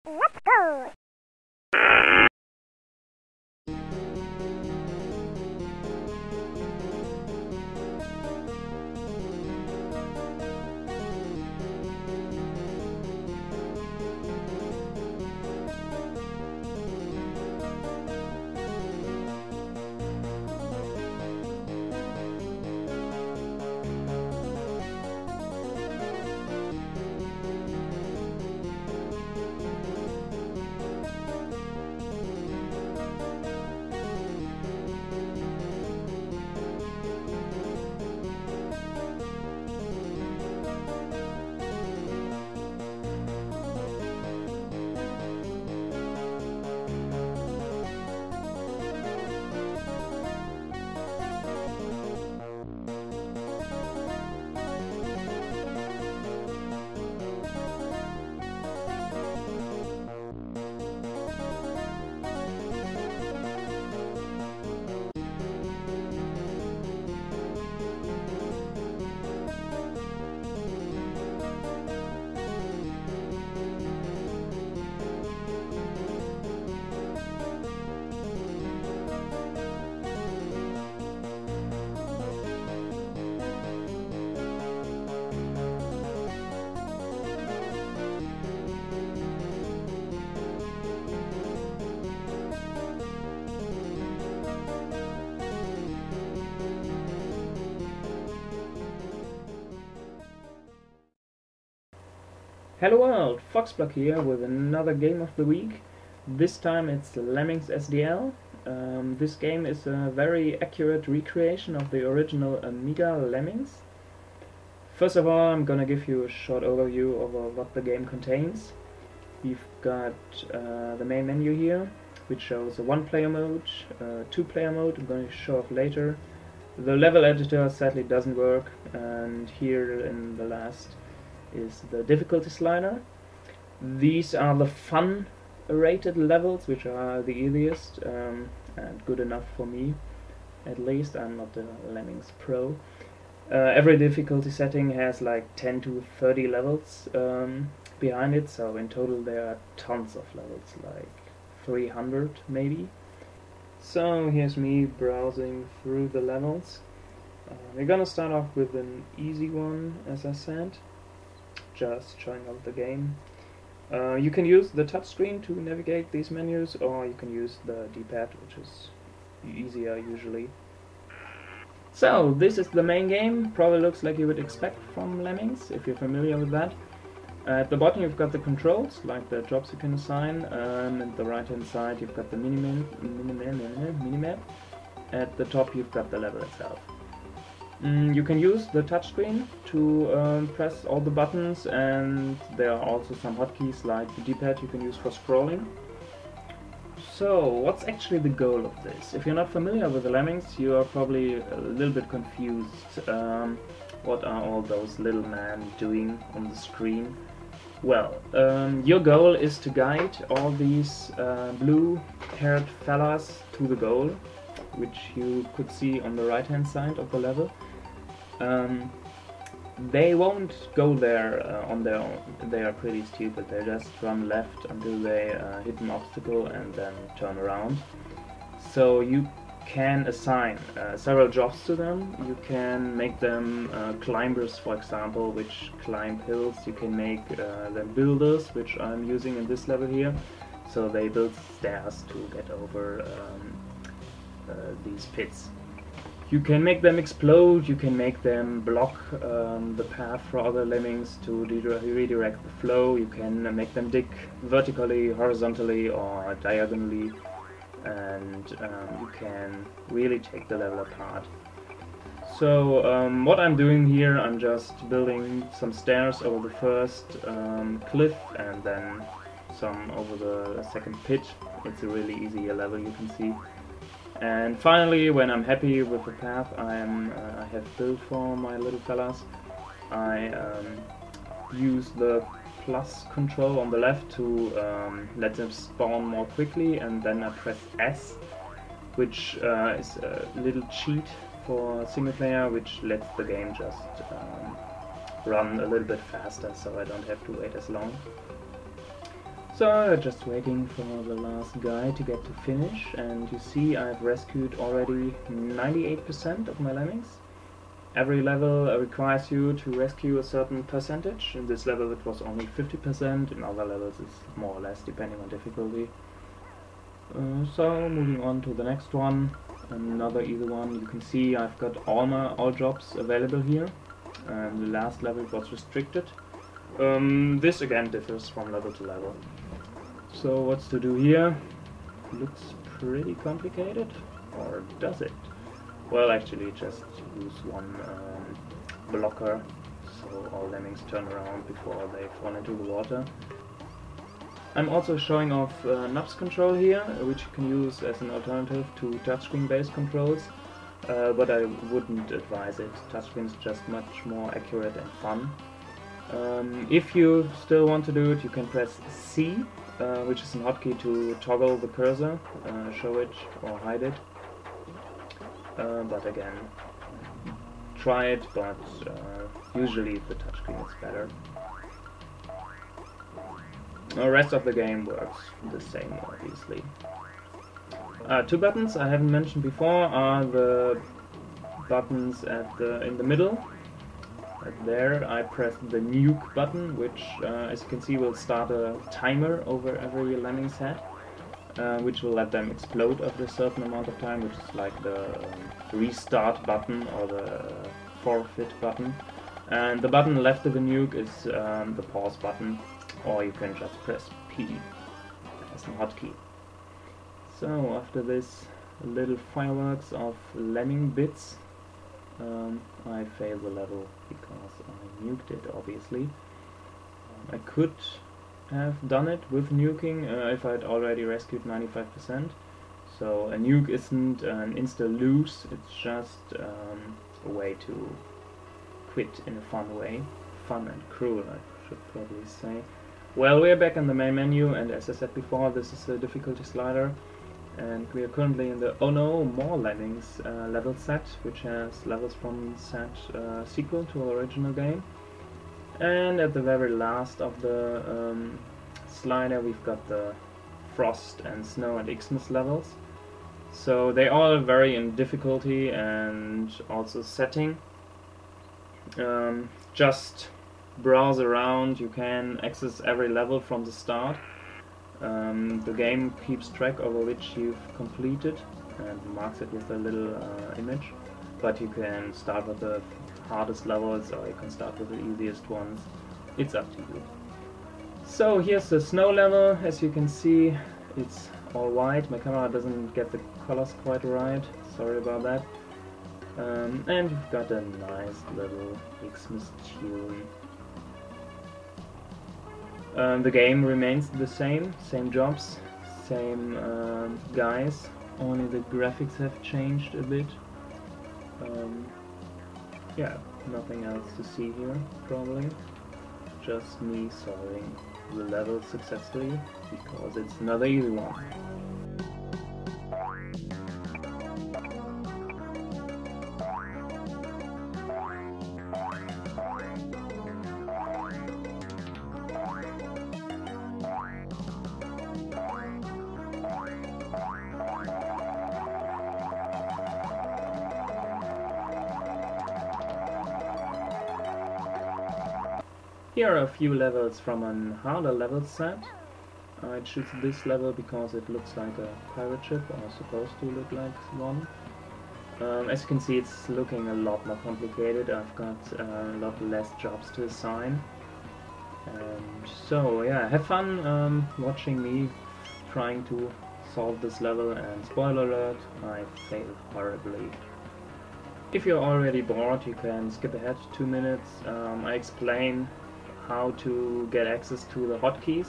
Let's go! Hello world, Foxblock here with another game of the week. This time it's LemmingsSDL. This game is a very accurate recreation of the original Amiga Lemmings. First of all, I'm gonna give you a short overview of what the game contains. We've got the main menu here, which shows a one-player mode, two-player mode, I'm going to show off later. The level editor sadly doesn't work, and here in the last is the difficulty slider. These are the fun rated levels, which are the easiest and good enough for me, at least. I'm not the Lemmings Pro. Every difficulty setting has like 10 to 30 levels behind it, so in total there are tons of levels, like 300 maybe. So here's me browsing through the levels. We're gonna start off with an easy one, as I said, just showing off the game. You can use the touchscreen to navigate these menus, or you can use the D-pad, which is easier usually. So this is the main game. Probably looks like you would expect from Lemmings, if you're familiar with that. At the bottom you've got the controls, like the jobs you can assign, and the right hand side you've got the minimap. At the top you've got the level itself. You can use the touchscreen to press all the buttons, and there are also some hotkeys like the D-pad you can use for scrolling. So, what's actually the goal of this? If you're not familiar with the Lemmings, you are probably a little bit confused. What are all those little men doing on the screen? Well, your goal is to guide all these blue-haired fellas to the goal, which you could see on the right hand side of the level. They won't go there on their own. They are pretty stupid. They just run left until they hit an obstacle and then turn around. So you can assign several jobs to them. You can make them climbers, for example, which climb hills. You can make them builders, which I'm using in this level here. So they build stairs to get over these pits. You can make them explode, you can make them block the path for other lemmings to redirect the flow, you can make them dig vertically, horizontally or diagonally, and you can really take the level apart. So what I'm doing here, I'm just building some stairs over the first cliff and then some over the second pit. It's a really easy level, you can see. And finally, when I'm happy with the path I have built for my little fellas, I use the plus control on the left to let them spawn more quickly, and then I press S, which is a little cheat for single player, which lets the game just run a little bit faster, so I don't have to wait as long. So just waiting for the last guy to get to finish, and you see I've rescued already 98% of my lemmings. Every level requires you to rescue a certain percentage. In this level it was only 50%, in other levels it's more or less depending on difficulty. So moving on to the next one, another easy one. You can see I've got all jobs available here, and the last level was restricted. This again differs from level to level. So what's to do here? Looks pretty complicated, or does it? Well, actually just use one blocker, so all lemmings turn around before they fall into the water. I'm also showing off knobs control here, which you can use as an alternative to touchscreen based controls, but I wouldn't advise it. Touchscreen is just much more accurate and fun. If you still want to do it, you can press C, which is a hotkey to toggle the cursor, show it or hide it. But again, try it, but usually the touchscreen is better. The rest of the game works the same, obviously. Two buttons I haven't mentioned before are the buttons in the middle. There I pressed the nuke button, which as you can see will start a timer over every lemming's head, which will let them explode after a certain amount of time, which is like the restart button or the forfeit button. And the button left of the nuke is the pause button, or you can just press P as a hotkey. So after this little fireworks of lemming bits, I failed the level because I nuked it, obviously. I could have done it with nuking if I'd already rescued 95%. So a nuke isn't an insta-lose, it's just a way to quit in a fun way. Fun and cruel, I should probably say. Well, we're back in the main menu, and as I said before, this is a difficulty slider. And we are currently in the Oh No, More Lemmings level set, which has levels from set sequel to the original game. And at the very last of the slider we've got the Frost and Snow and XMas levels. So they all vary in difficulty and also setting. Just browse around, you can access every level from the start. The game keeps track over which you've completed and marks it with a little image, but you can start with the hardest levels or you can start with the easiest ones. It's up to you. So here's the snow level. As you can see, it's all white. My camera doesn't get the colors quite right, sorry about that. And we've got a nice little XMas tune. The game remains the same jobs, same guys, only the graphics have changed a bit. Yeah, nothing else to see here, probably. Just me solving the level successfully, because it's another easy one. Here are a few levels from a harder level set. I choose this level because it looks like a pirate ship, or supposed to look like one. As you can see, it's looking a lot more complicated. I've got a lot less jobs to assign. So yeah, have fun watching me trying to solve this level, and spoiler alert, I failed horribly. If you're already bored, you can skip ahead 2 minutes. I explain how to get access to the hotkeys,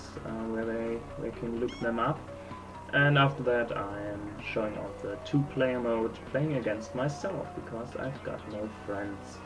where they can look them up. And after that I am showing off the 2-player mode, playing against myself, because I've got no friends.